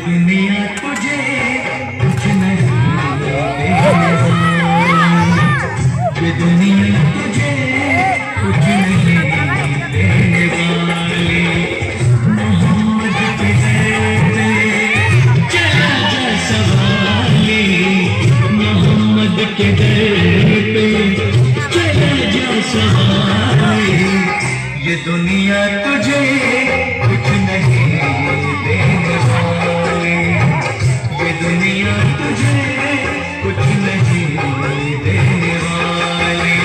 दुनिया तुझे कुछ नहीं देने वाली, ये दुनिया तुझे कुछ नहीं देने वाली। मोहम्मद के दर पे चला जा सवाली, मोहम्मद के दर पे चला जा सवाली। ये दुनिया तुझे कुछ नहीं देने वाली, ये दुनिया तुझे कुछ नहीं देने वाली।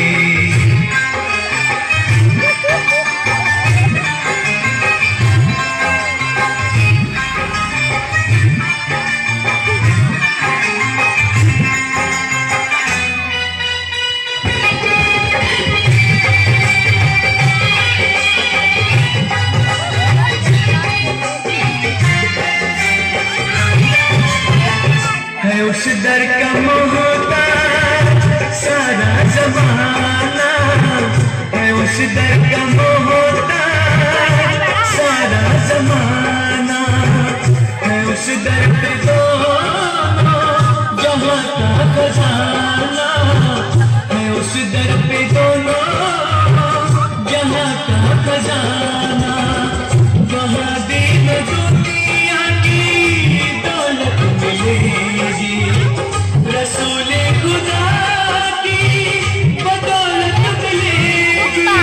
है उस दर का मोहताज सारा ज़माना, है उस दर का मोहताज सारा ज़माना, है उस दर पे दोनों जहाँ का खजाना, है उस दर पे दोनों जहाँ का खजाना। वहाँ दीन दुनिया की दौलत मिलेगी, रसूले खुदा की बदौलत मिलेगी।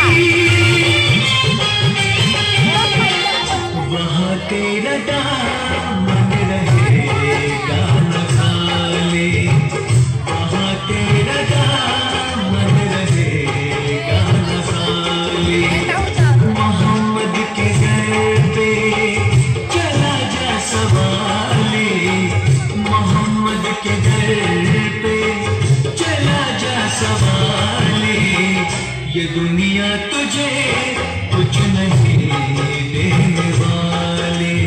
वहाँ तेरा दामन रहेगा न खाली, वहाँ तेरा दामन रहेगा न खाली। मोहम्मद के दर पे चला जा सवाली, मोहम्मद के दर पे चला जा सवाली। ये दुनिया तुझे कुछ नहीं देने वाली,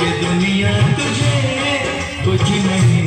ये दुनिया तुझे कुछ नहीं